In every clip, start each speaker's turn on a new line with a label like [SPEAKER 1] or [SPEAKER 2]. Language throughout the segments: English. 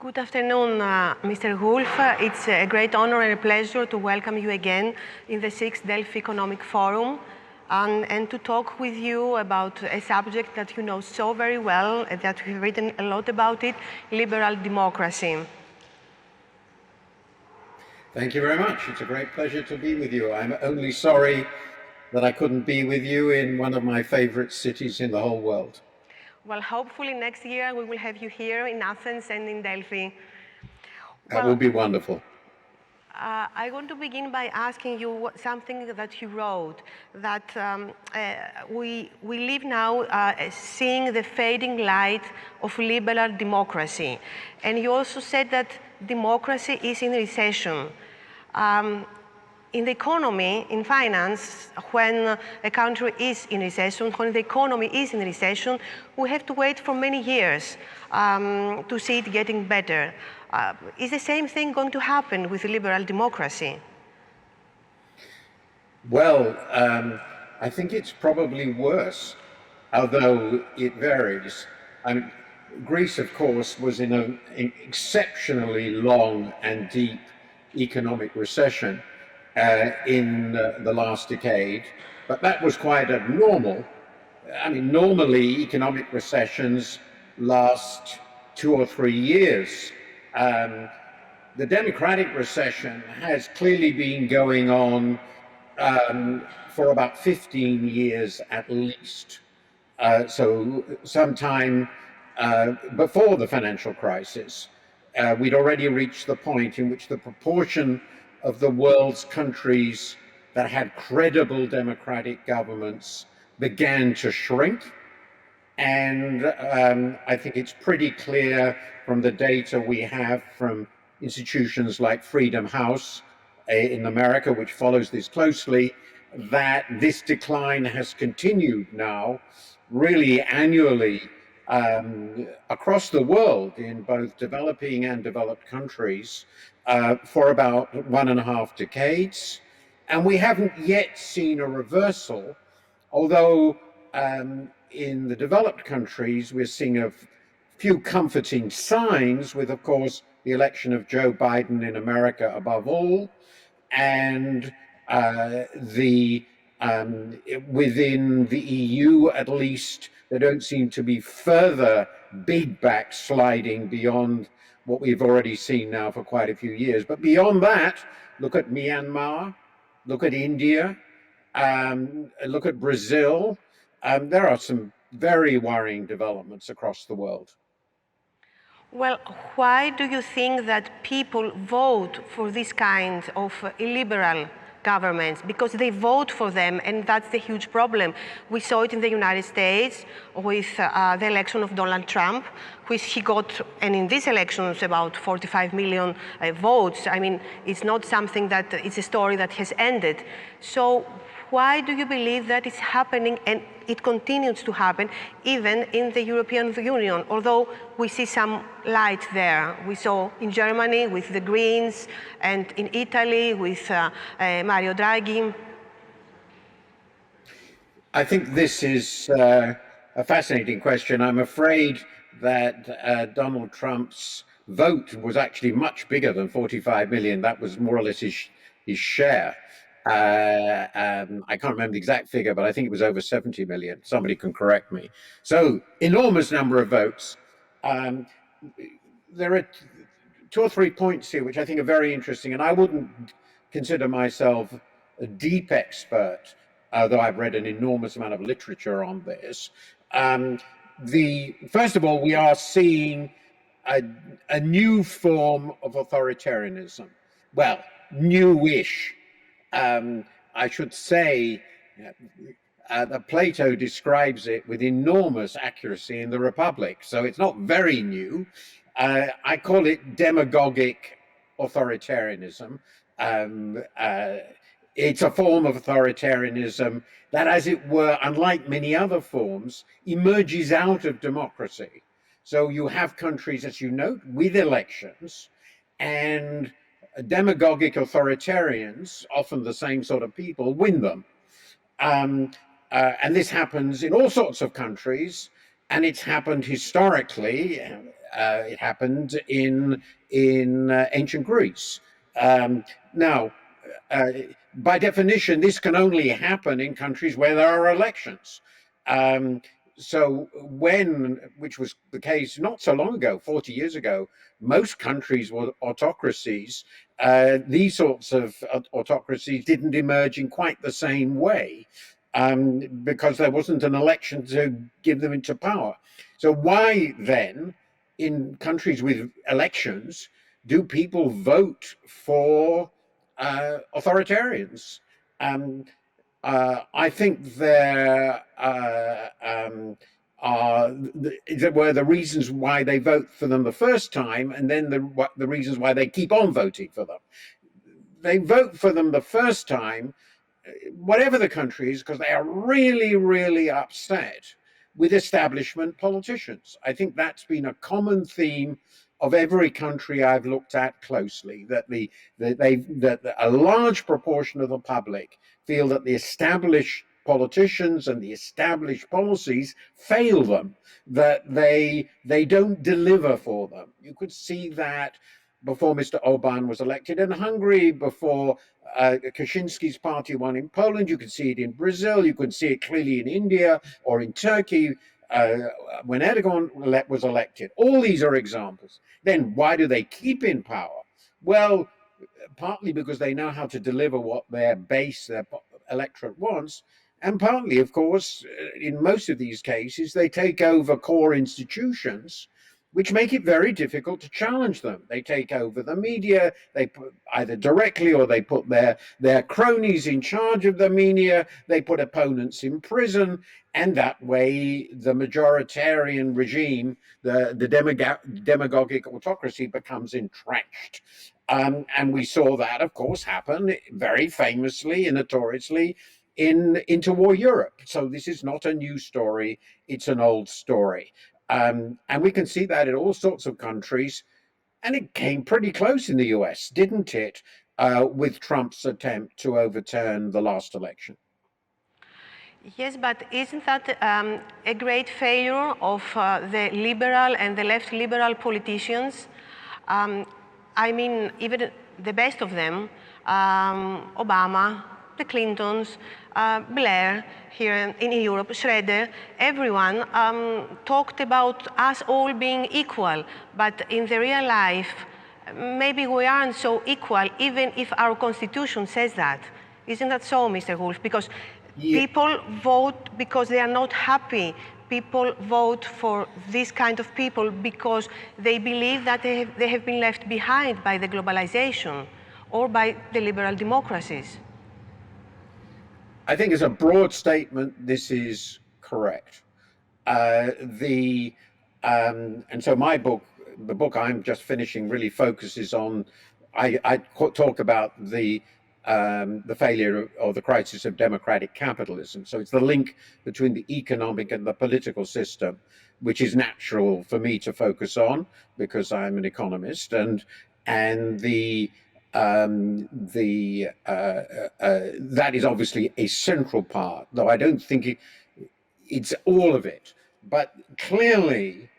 [SPEAKER 1] Good afternoon, Mr. Wolf. It's a great honor and a pleasure to welcome you again in the 6th Delphi Economic Forum and to talk with you about a subject that you know so very well, that we've written a lot about it, liberal democracy.
[SPEAKER 2] Thank you very much. It's a great pleasure to be with you. I'm only sorry that I couldn't be with you in one of my favorite cities in the whole world.
[SPEAKER 1] Well, hopefully next year we will have you here in Athens and in Delphi.
[SPEAKER 2] That will be wonderful.
[SPEAKER 1] I want to begin by asking you something that you wrote, that we live now seeing the fading light of liberal democracy. And you also said that democracy is in recession. In the economy, in finance, when a country is in recession, when the economy is in recession, we have to wait for many years to see it getting better. Is the same thing going to happen with liberal democracy?
[SPEAKER 2] Well, I think it's probably worse, although it varies. Greece, of course, was in an exceptionally long and deep economic recession in the last decade, but that was quite abnormal. Normally economic recessions last 2 or 3 years. The democratic recession has clearly been going on for about 15 years at least. So sometime before the financial crisis, we'd already reached the point in which the proportion of the world's countries that had credible democratic governments began to shrink. And I think it's pretty clear from the data we have from institutions like Freedom House in America, which follows this closely, that this decline has continued now really annually across the world in both developing and developed countries for about 1.5 decades. And we haven't yet seen a reversal, although in the developed countries we're seeing a few comforting signs with, of course, the election of Joe Biden in America above all, and within the EU at least, there don't seem to be further big backsliding beyond what we've already seen now for quite a few years. But beyond that, look at Myanmar, look at India, look at Brazil. There are some very worrying developments across the world.
[SPEAKER 1] Well, why do you think that people vote for this kind of illiberal governments? Because they vote for them, and that's the huge problem. We saw it in the United States with the election of Donald Trump, which he got, and in these elections, about 45 million votes. I mean, it's not something that, it's a story that has ended. So why do you believe that it's happening, and it continues to happen even in the European Union, although we see some light there? We saw in Germany with the Greens and in Italy with Mario Draghi.
[SPEAKER 2] I think this is a fascinating question. I'm afraid that Donald Trump's vote was actually much bigger than 45 million. That was more or less his share. I can't remember the exact figure, but I think it was over 70 million. Somebody can correct me. So enormous number of votes. There are 2 or 3 points here which I think are very interesting, and I wouldn't consider myself a deep expert, though I've read an enormous amount of literature on this. First of all, we are seeing a new form of authoritarianism. Well, newish. I should say that Plato describes it with enormous accuracy in the Republic, so it's not very new. I call it demagogic authoritarianism. It's a form of authoritarianism that, as it were, unlike many other forms, emerges out of democracy. So you have countries, as you note, with elections, and demagogic authoritarians, often the same sort of people, win them. And this happens in all sorts of countries, and it's happened historically It happened in ancient Greece. Um, now, uh, by definition, this can only happen in countries where there are elections. Um, so which was the case not so long ago, 40 years ago, most countries were autocracies. These sorts of autocracies didn't emerge in quite the same way, because there wasn't an election to give them into power. So why then, in countries with elections, do people vote for authoritarians? Um, I think there were the reasons why they vote for them the first time, and then the reasons why they keep on voting for them. They vote for them the first time, whatever the country is, because they are really, really upset with establishment politicians. I think that's been a common theme of every country I've looked at closely. That a large proportion of the public feel that the established politicians and the established policies fail them, that they don't deliver for them. You could see that before Mr. Orban was elected in Hungary, before Kaczynski's party won in Poland. You could see it in Brazil. You could see it clearly in India or in Turkey uh, when Erdogan was elected. All these are examples. Then why do they keep in power? Well, partly because they know how to deliver what their base, their electorate wants, and partly, of course, in most of these cases, they take over core institutions which make it very difficult to challenge them. They take over the media, they put either directly or they put their cronies in charge of the media, they put opponents in prison, and that way the majoritarian regime, the demagogic autocracy becomes entrenched. And we saw that, of course, happen very famously and notoriously in interwar Europe. So this is not a new story, it's an old story. And we can see that in all sorts of countries. And it came pretty close in the US, didn't it, with Trump's attempt to overturn the last election?
[SPEAKER 1] Yes, but isn't that a great failure of the liberal and the left liberal politicians? Um, I mean, even the best of them, Obama, the Clintons, Blair here in Europe, Schroeder, everyone talked about us all being equal, but in the real life, maybe we aren't so equal, even if our constitution says that. Isn't that so, Mr. Wolf? Because people vote because they are not happy. People vote for this kind of people because they believe that they have been left behind by the globalization or by the liberal democracies.
[SPEAKER 2] I think as a broad statement, this is correct. And so my book, the book I'm just finishing, really focuses on. I talk about the failure or the crisis of democratic capitalism. So it's the link between the economic and the political system, which is natural for me to focus on because I'm an economist, and that is obviously a central part, though I don't think it's all of it. But clearly,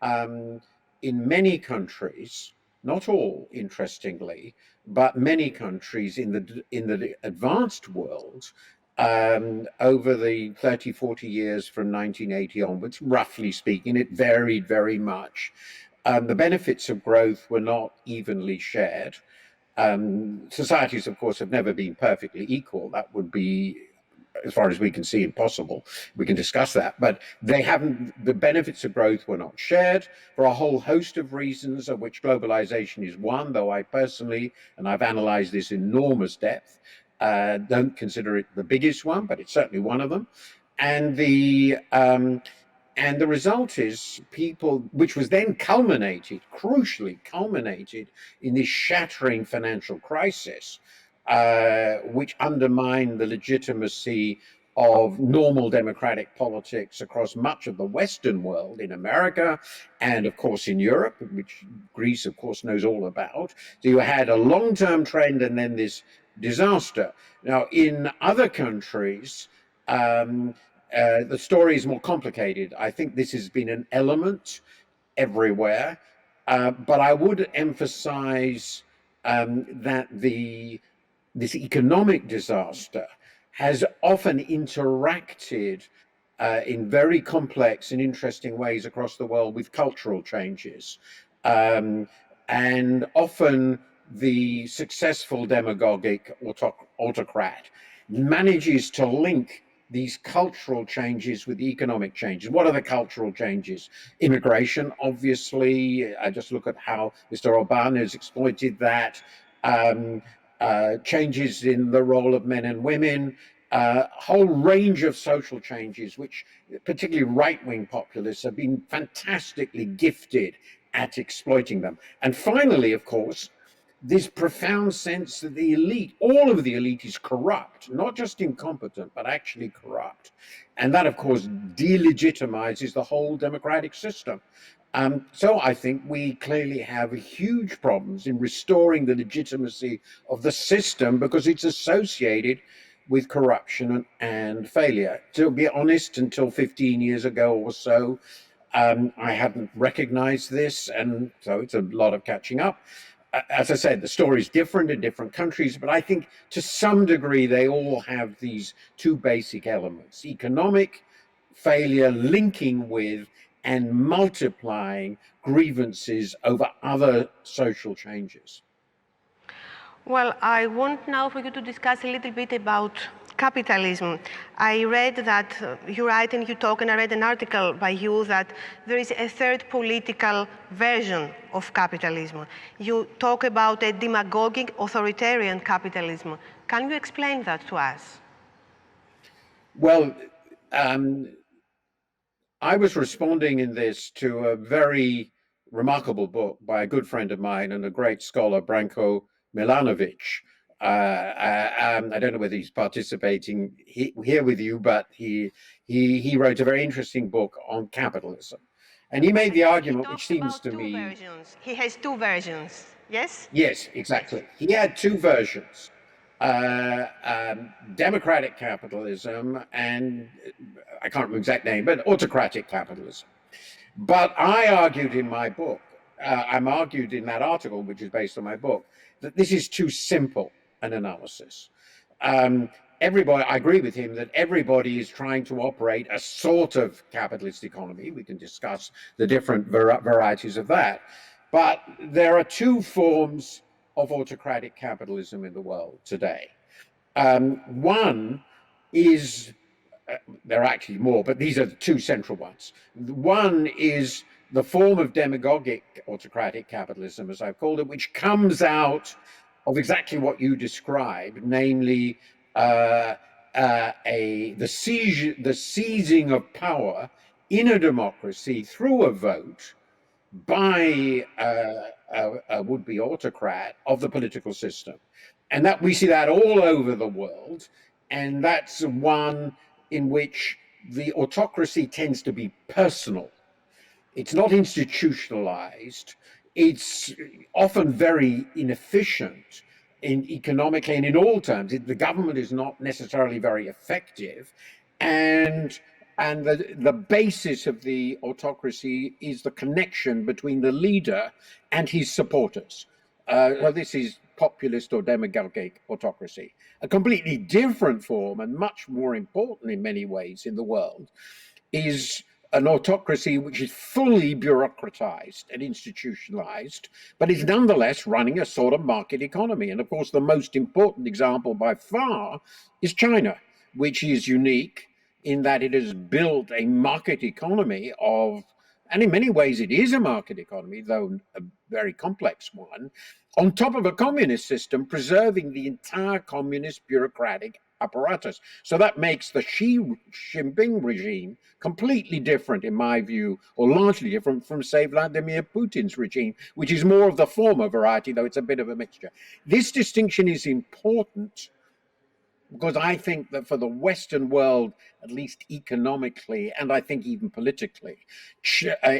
[SPEAKER 2] in many countries, not all, interestingly, but many countries in the advanced world, over the 30, 40 years from 1980 onwards, roughly speaking, it varied very much. The benefits of growth were not evenly shared. Societies, of course, have never been perfectly equal. That would be, as far as we can see, impossible. We can discuss that, but they haven't. The benefits of growth were not shared for a whole host of reasons, of which globalization is one. Though I personally, and I've analysed this in enormous depth, don't consider it the biggest one, but it's certainly one of them. And the result is people, which was then crucially culminated in this shattering financial crisis, which undermined the legitimacy of normal democratic politics across much of the Western world, in America and, of course, in Europe, which Greece, of course, knows all about. So you had a long-term trend and then this disaster. Now, in other countries, the story is more complicated. I think this has been an element everywhere. But I would emphasize that this economic disaster has often interacted in very complex and interesting ways across the world with cultural changes. Um, and often the successful demagogic autocrat manages to link these cultural changes with the economic changes. What are the cultural changes? Immigration, obviously. I just look at how Mr. Orbán has exploited that. Um, Changes in the role of men and women, a whole range of social changes, which particularly right-wing populists have been fantastically gifted at exploiting them. And finally, of course, this profound sense that the elite, all of the elite, is corrupt, not just incompetent, but actually corrupt. And that, of course, delegitimizes the whole democratic system. So I think we clearly have huge problems in restoring the legitimacy of the system because it's associated with corruption and failure. To be honest, until 15 years ago or so, I hadn't recognized this, and so it's a lot of catching up. As I said, the story is different in different countries, but I think to some degree they all have these two basic elements: economic failure linking with and multiplying grievances over other social changes.
[SPEAKER 1] Well, I want now for you to discuss a little bit about capitalism. I read that you write and you talk, and I read an article by you that there is a third political version of capitalism. You talk about a demagogic authoritarian capitalism. Can you explain that to us?
[SPEAKER 2] Well, I was responding in this to a very remarkable book by a good friend of mine and a great scholar, Branko Milanovic. I don't know whether he's participating here with you, but he wrote a very interesting book on capitalism, and he made the argument, which seems to me,
[SPEAKER 1] versions. He has two versions. Yes.
[SPEAKER 2] yes, exactly. He had two versions. Democratic capitalism and I can't remember the exact name, but autocratic capitalism. But I argued in my book, I'm argued in that article, which is based on my book, that this is too simple an analysis. Everybody, I agree with him that everybody is trying to operate a sort of capitalist economy. We can discuss the different varieties of that. But there are two forms of autocratic capitalism in the world today. One is, there are actually more, but these are the two central ones. One is the form of demagogic autocratic capitalism, as I've called it, which comes out of exactly what you described, namely the seizing of power in a democracy through a vote by a would-be autocrat of the political system. And that we see that all over the world. And that's one in which the autocracy tends to be personal. It's not institutionalized. It's often very inefficient economically and in all terms. The government is not necessarily very effective. And the basis of the autocracy is the connection between the leader and his supporters. So this is populist or demagogic autocracy. A completely different form and much more important in many ways in the world is an autocracy which is fully bureaucratized and institutionalized, but is nonetheless running a sort of market economy. And of course, the most important example by far is China, which is unique in that it has built a market economy of, and in many ways it is a market economy, though a very complex one, on top of a communist system, preserving the entire communist bureaucratic apparatus. So that makes the Xi Jinping regime completely different, in my view, or largely different from, say, Vladimir Putin's regime, which is more of the former variety, though it's a bit of a mixture. This distinction is important because I think that for the Western world, at least economically, and I think even politically,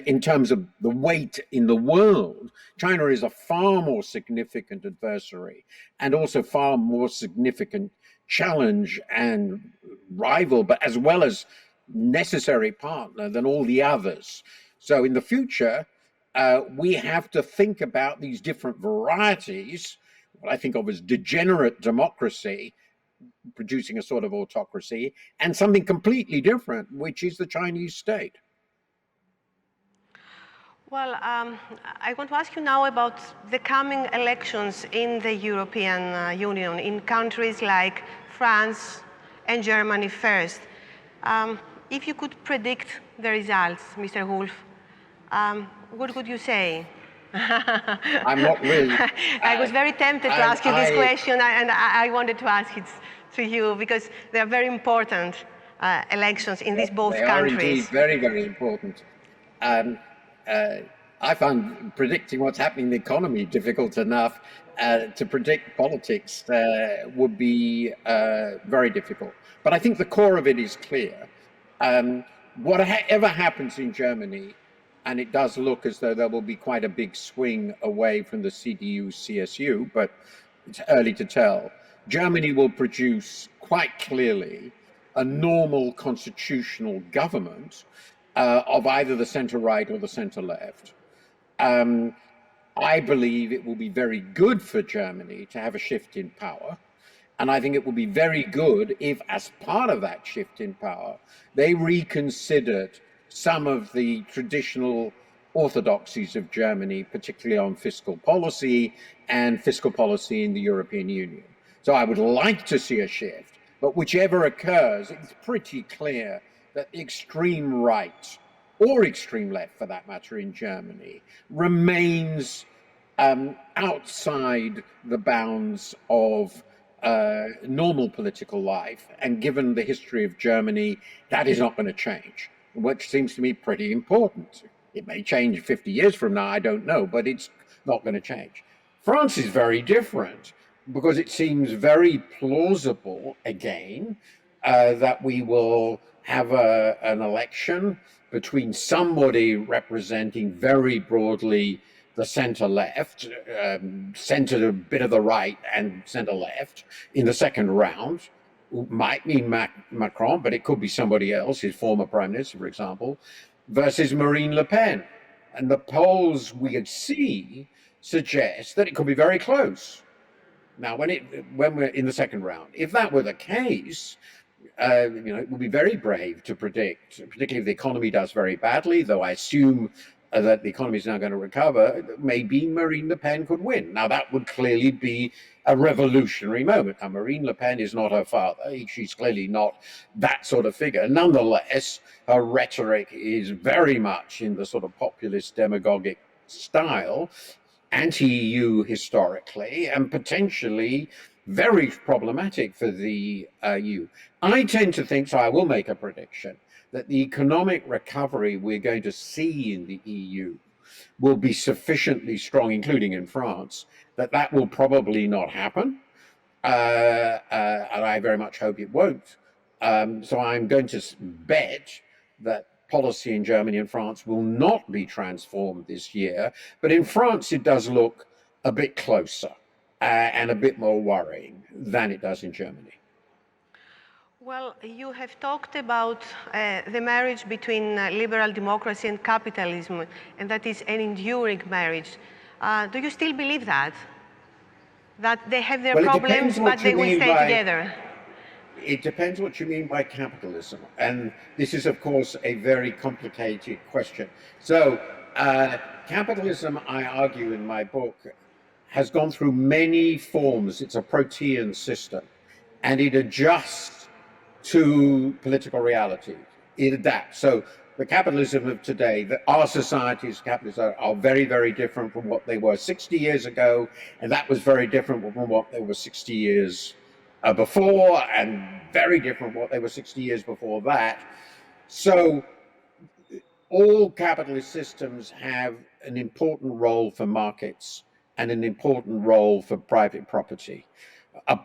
[SPEAKER 2] in terms of the weight in the world, China is a far more significant adversary and also far more significant challenge and rival, but as well as necessary partner than all the others. So in the future, we have to think about these different varieties, what I think of as degenerate democracy, producing a sort of autocracy, and something completely different, which is the Chinese state.
[SPEAKER 1] Well, I want to ask you now about the coming elections in the European Union, in countries like France and Germany first. If you could predict the results, Mr. Wolf, what would you say?
[SPEAKER 2] I'm not really.
[SPEAKER 1] I was very tempted to ask you this question, and I wanted to ask it to you because they are very important elections in these both countries.
[SPEAKER 2] They are indeed very, very important. I find predicting what's happening in the economy difficult enough. To predict politics would be very difficult. But I think the core of it is clear. Whatever happens in Germany, and it does look as though there will be quite a big swing away from the CDU-CSU, but it's early to tell. Germany will produce quite clearly a normal constitutional government of either the center-right or the center-left. I believe it will be very good for Germany to have a shift in power. And I think it would be very good if, as part of that shift in power, they reconsidered some of the traditional orthodoxies of Germany, particularly on fiscal policy and fiscal policy in the European Union. So I would like to see a shift, but whichever occurs, it's pretty clear that the extreme right, or extreme left for that matter, in Germany, remains outside the bounds of normal political life. And given the history of Germany, that is not going to change, which seems to me pretty important. It may change 50 years from now, I don't know, but it's not going to change. France is very different because it seems very plausible, again, that we will have an election between somebody representing very broadly the center-left, center a bit of the right and center-left in the second round. Might mean Macron, but it could be somebody else, his former prime minister, for example, versus Marine Le Pen. And the polls we see suggest that it could be very close. Now, when we're in the second round, if that were the case, it would be very brave to predict, particularly if the economy does very badly, though I assume that the economy is now going to recover, maybe Marine Le Pen could win. Now, that would clearly be a revolutionary moment. Now, Marine Le Pen is not her father. She's clearly not that sort of figure. Nonetheless, her rhetoric is very much in the sort of populist demagogic style, anti-EU historically, and potentially very problematic for the EU. I tend to think, so I will make a prediction, that the economic recovery we're going to see in the EU will be sufficiently strong, including in France, that will probably not happen. And I very much hope it won't. So I'm going to bet that policy in Germany and France will not be transformed this year. But in France, it does look a bit closer and a bit more worrying than it does in Germany.
[SPEAKER 1] Well, you have talked about the marriage between liberal democracy and capitalism, and that is an enduring marriage. Do you still believe that? That they have their problems, but they will stay together?
[SPEAKER 2] It depends what you mean by capitalism. And this is, of course, a very complicated question. So, capitalism, I argue in my book, has gone through many forms. It's a protean system, and it adjusts to political reality. It adapts. So the capitalism of today, our societies, capitalism, are very, very different from what they were 60 years ago, and that was very different from what they were 60 years before, and very different from what they were 60 years before that. So all capitalist systems have an important role for markets and an important role for private property.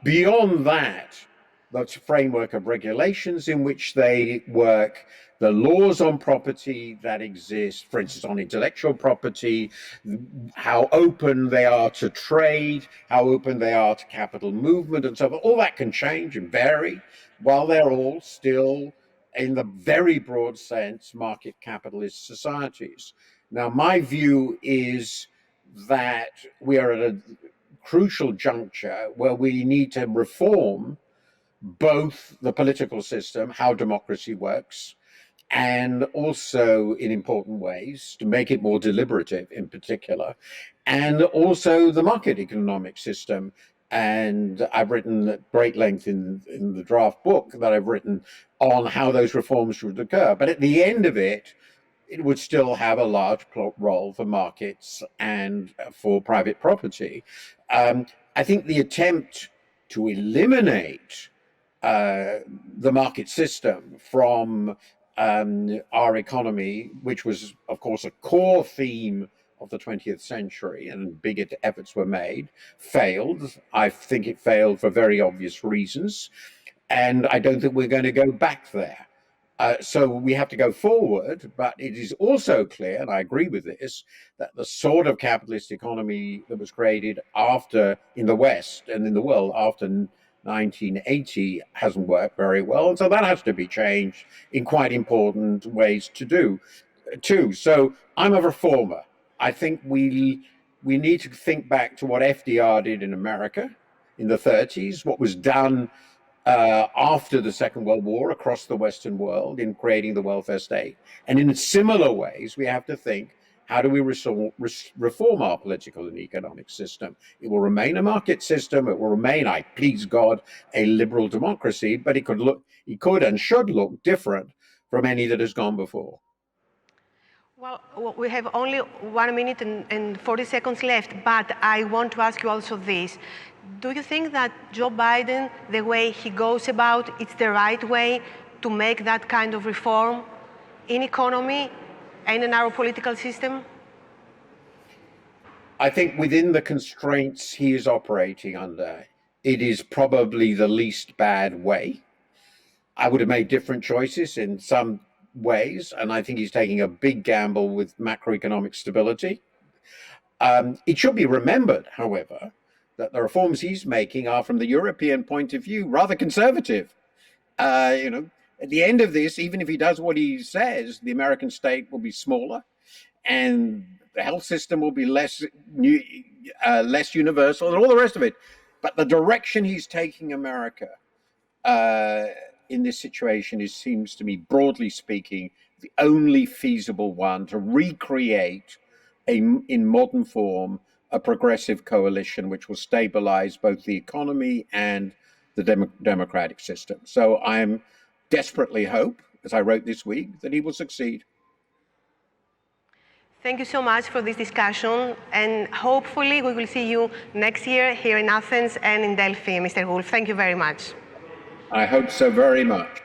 [SPEAKER 2] Beyond that, the framework of regulations in which they work, the laws on property that exist, for instance, on intellectual property, how open they are to trade, how open they are to capital movement and so forth, all that can change and vary while they're all still, in the very broad sense, market capitalist societies. Now, my view is that we are at a crucial juncture where we need to reform both the political system, how democracy works, and also in important ways to make it more deliberative in particular, and also the market economic system. And I've written at great length in the draft book that I've written on how those reforms should occur. But at the end of it, it would still have a large role for markets and for private property. I think the attempt to eliminate the market system from our economy, which was, of course, a core theme of the 20th century, and big efforts were made, failed. I think it failed for very obvious reasons, and I don't think we're going to go back there. So we have to go forward, but it is also clear, and I agree with this, that the sort of capitalist economy that was created after, in the West and in the world after 1980 hasn't worked very well. And so that has to be changed in quite important ways to do too. So I'm a reformer. I think we need to think back to what FDR did in America in the 30s, what was done after the Second World War across the Western world in creating the welfare state. And in similar ways, we have to think, how do we reform our political and economic system? It will remain a market system. It will remain, I please God, a liberal democracy, but it could and should look different from any that has gone before.
[SPEAKER 1] Well, we have only 1 minute and 40 seconds left, but I want to ask you also this. Do you think that Joe Biden, the way he goes about, it's the right way to make that kind of reform in economy and in our political system?
[SPEAKER 2] I think within the constraints he is operating under, it is probably the least bad way. I would have made different choices in some ways, and I think he's taking a big gamble with macroeconomic stability. It should be remembered, however, that the reforms he's making are, from the European point of view, rather conservative. At the end of this, even if he does what he says, the American state will be smaller, and the health system will be less universal, and all the rest of it. But the direction he's taking America in this situation seems to me, broadly speaking, the only feasible one to recreate in modern form a progressive coalition which will stabilize both the economy and the democratic system. So I'm desperately hope, as I wrote this week, that he will succeed.
[SPEAKER 1] Thank you so much for this discussion, and hopefully we will see you next year here in Athens and in Delphi, Mr. Wolf. Thank you very much.
[SPEAKER 2] I hope so very much.